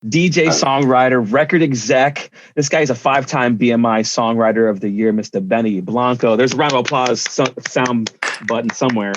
DJ, songwriter, record exec. This guy's a 5-time BMI Songwriter of the Year, Mr. Benny Blanco. There's a round of applause sound button somewhere.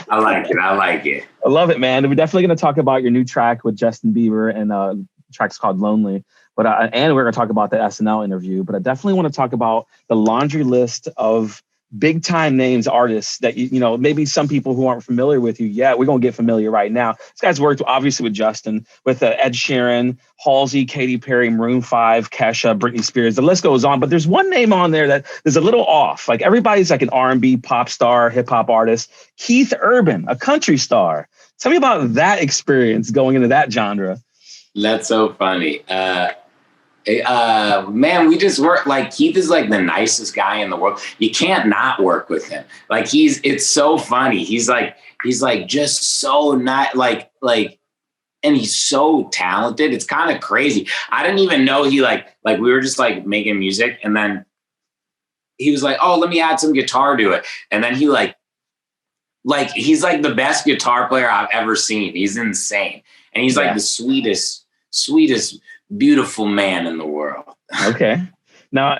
I like it. I like it. I love it, man. We're definitely going to talk about your new track with Justin Bieber, and the track's called Lonely. But and we're going to talk about the SNL interview. But I definitely want to talk about the laundry list of big time names, artists that, you know, maybe some people who aren't familiar with you yet, we're going to get familiar right now. This guy's worked obviously with Justin, with Ed Sheeran, Halsey, Katy Perry, Maroon 5, Kesha, Britney Spears. The list goes on. But there's one name on there that is a little off. Like everybody's like an R&B pop star, hip hop artist. Keith Urban, a country star. Tell me about that experience going into that genre. That's so funny. Man, we just work, like, Keith is like the nicest guy in the world. You can't not work with him. Like, it's so funny. He's like just so not like, and he's so talented. It's kind of crazy. I didn't even know he like we were just like making music, and then he was like, oh, let me add some guitar to it. And then he like he's like the best guitar player I've ever seen. He's insane. And he's like the sweetest, beautiful man in the world. Okay. Now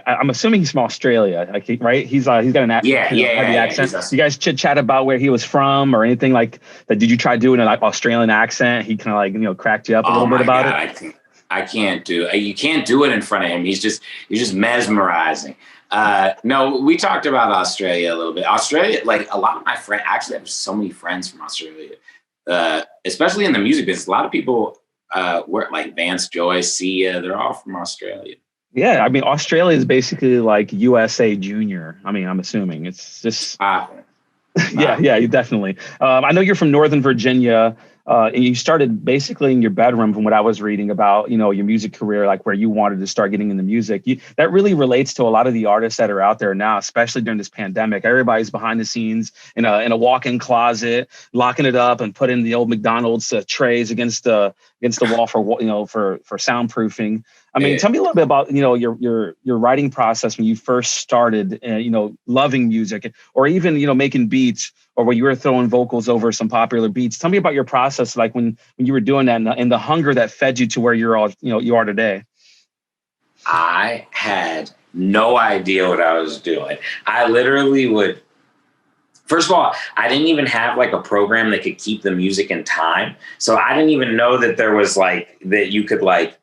I'm assuming he's from Australia, like, right? He's got an accent. Heavy accent. You guys chit chat about where he was from or anything like that? Did you try doing an Australian accent? He kind of like, you know, cracked you up a little bit about it. I can't do it. You can't do it in front of him. He's just mesmerizing. No, we talked about Australia a little bit. Australia, like a lot of my friends, actually I have so many friends from Australia, especially in the music business. A lot of people work, like Vance Joyce, Sia, they're all from Australia. Yeah, I mean, Australia is basically like USA Junior. I mean, I'm assuming it's just... Yeah, you definitely. I know you're from Northern Virginia, and you started basically in your bedroom, from what I was reading about, you know, your music career, like where you wanted to start getting into music. That really relates to a lot of the artists that are out there now, especially during this pandemic. Everybody's behind the scenes in a walk-in closet, locking it up and putting the old McDonald's trays against the wall for soundproofing. I mean, tell me a little bit about, you know, your writing process when you first started, you know, loving music, or even, you know, making beats, or when you were throwing vocals over some popular beats. Tell me about your process, like when you were doing that, and the hunger that fed you to where you are today. I had no idea what I was doing. I literally would. First of all, I didn't even have like a program that could keep the music in time, so I didn't even know that there was like that you could like.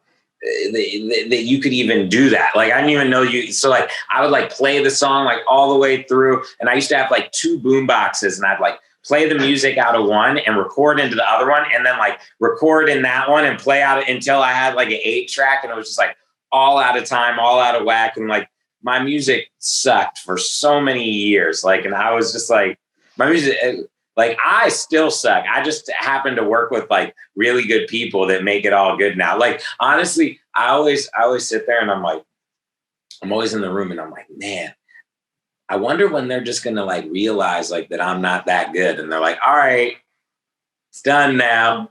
That you could even do that. Like, I didn't even know so like, I would like play the song like all the way through. And I used to have like 2 boom boxes, and I'd like play the music out of one and record into the other one, and then like record in that one and play out until I had like an 8-track. And it was just like all out of time, all out of whack. And like my music sucked for so many years. Like, and I was just like, my music, like, I still suck. I just happen to work with like really good people that make it all good now. Like, honestly, I always sit there and I'm like, I'm always in the room and I'm like, man, I wonder when they're just going to like realize like that I'm not that good. And they're like, all right, it's done now.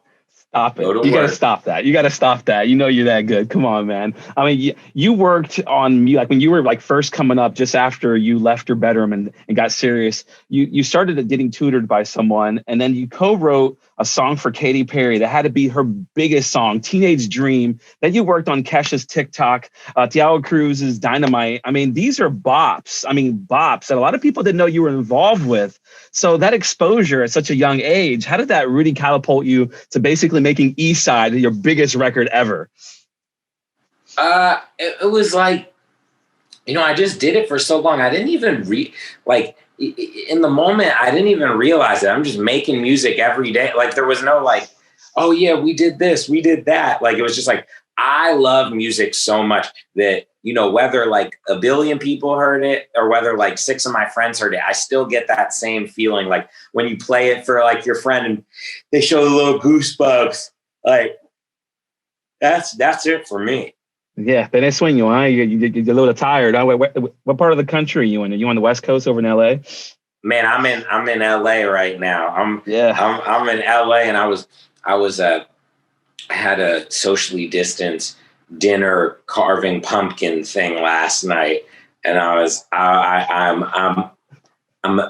Stop it. You got to stop that. You got to stop that. You know you're that good. Come on, man. I mean, you worked on me, like when you were like first coming up, just after you left your bedroom and got serious, you started getting tutored by someone, and then you co-wrote a song for Katy Perry that had to be her biggest song, Teenage Dream. Then you worked on Kesha's TikTok, Tiago Cruz's Dynamite. I mean, these are bops. I mean, bops that a lot of people didn't know you were involved with. So that exposure at such a young age, how did that really catapult you to basically making East Side your biggest record ever? It was like, you know, I just did it for so long. I didn't even in the moment, I didn't even realize it. I'm just making music every day. Like, there was no like, oh yeah, we did this, we did that. Like, it was just like, I love music so much that, you know, whether like 1 billion people heard it or whether like 6 of my friends heard it, I still get that same feeling. Like when you play it for like your friend and they show the little goosebumps, like that's it for me. Yeah, tenés sueño, huh? You're a little tired. Huh? What part of the country are you in? Are you on the West Coast over in LA? Man, I'm in LA right now. I'm in LA, and I had a socially distanced dinner carving pumpkin thing last night, and I'm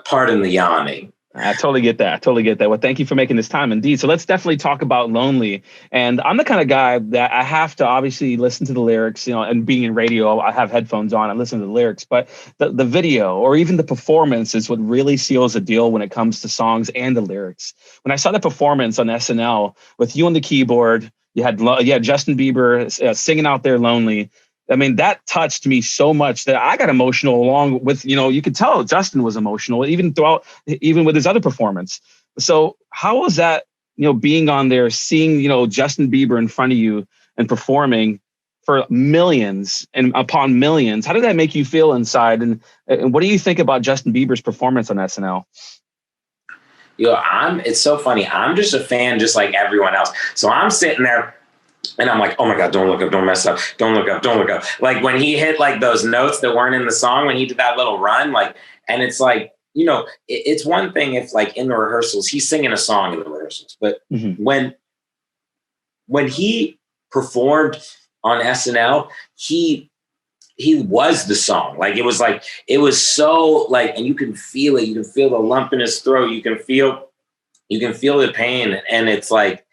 pardon the yawning. I totally get that. I totally get that. Well, thank you for making this time indeed. So let's definitely talk about Lonely. And I'm the kind of guy that I have to obviously listen to the lyrics, and being in radio, I have headphones on, I listen to the lyrics, but the video or even the performance is what really seals the deal when it comes to songs and the lyrics. When I saw the performance on SNL with you on the keyboard, you had Justin Bieber singing out there Lonely. I mean, that touched me so much that I got emotional along with, you could tell Justin was emotional even with his other performance. So how was that, being on there, seeing, Justin Bieber in front of you and performing for millions and upon millions? How did that make you feel inside? And what do you think about Justin Bieber's performance on SNL? It's so funny. I'm just a fan just like everyone else. So I'm sitting there and I'm like, oh my God, don't look up, don't mess up, don't look up, don't look up. Like when he hit like those notes that weren't in the song, when he did that little run, like, and it's like, it's one thing if like in the rehearsals, he's singing a song in the rehearsals, but when he performed on SNL, he was the song. Like, it was so like, and you can feel it. You can feel the lump in his throat. You can feel the pain. And it's like,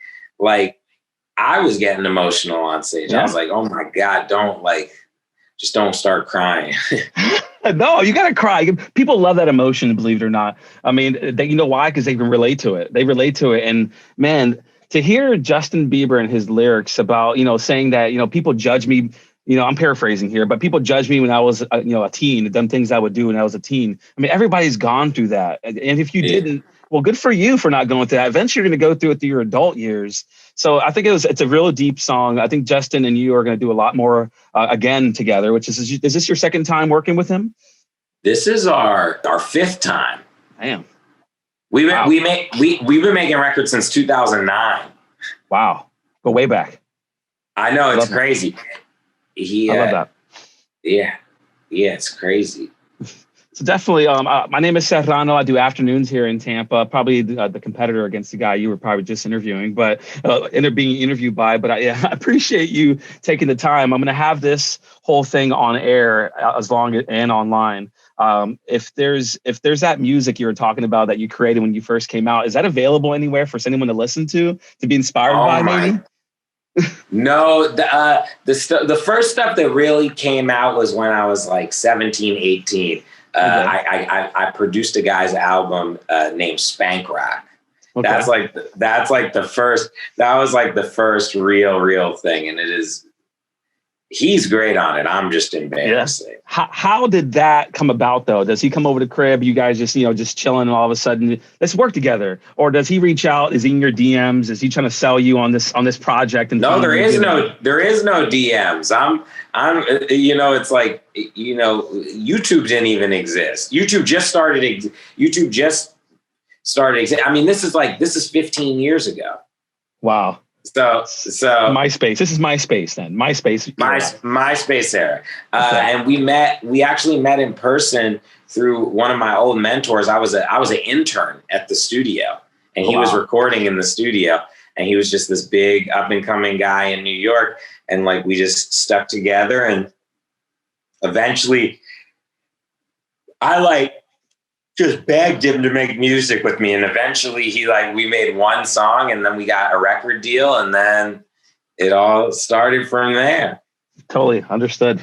I was getting emotional on stage. Yeah. I was like, oh my God, just don't start crying. No, you got to cry. People love that emotion, believe it or not. I mean, why? Because they can relate to it. They relate to it. And man, to hear Justin Bieber and his lyrics about, saying that, people judge me, I'm paraphrasing here, but people judge me when I was, a teen, dumb things I would do when I was a teen. I mean, everybody's gone through that. And if you didn't, well, good for you for not going through that. Eventually, you're going to go through it through your adult years. So I think it's a real deep song. I think Justin and you are going to do a lot more again together. Is this your second time working with him? This is our fifth time. Damn. We've been making records since 2009. Wow, go way back. I know, it's crazy. I love that. Yeah, it's crazy. So definitely, my name is Serrano. I do afternoons here in Tampa, probably the competitor against the guy you were probably just interviewing, but being interviewed by. But I appreciate you taking the time. I'm going to have this whole thing on air and online. If there's that music you were talking about that you created when you first came out, is that available anywhere for anyone to listen to be inspired by? Maybe. No, the first stuff that really came out was when I was like 17, 18. I produced a guy's album named Spank Rock. Okay. That was like the first real thing. And he's great on it. I'm just embarrassing. Yeah. How did that come about though? Does he come over to the crib? You guys just chilling and all of a sudden let's work together? Or does he reach out? Is he in your DMs? Is he trying to sell you on this project? And no, there is no DMs. It's like, YouTube didn't even exist. YouTube just started. I mean, this is 15 years ago. Wow. So MySpace. This is MySpace then. MySpace era. Okay. And we actually met in person through one of my old mentors. I was an intern at the studio, and he was recording in the studio, and he was just this big up and coming guy in New York. And we just stuck together, and eventually I just begged him to make music with me. And eventually we made one song, and then we got a record deal, and then it all started from there. Totally. Understood.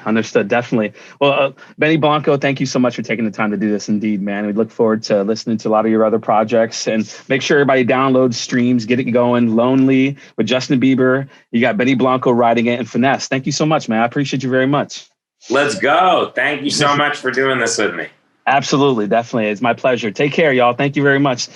Definitely. Well, Benny Blanco, thank you so much for taking the time to do this. Indeed, man. We look forward to listening to a lot of your other projects, and make sure everybody downloads, streams, get it going. Lonely with Justin Bieber. You got Benny Blanco writing it, and Finesse. Thank you so much, man. I appreciate you very much. Let's go. Thank you so much for doing this with me. Absolutely. Definitely. It's my pleasure. Take care, y'all. Thank you very much.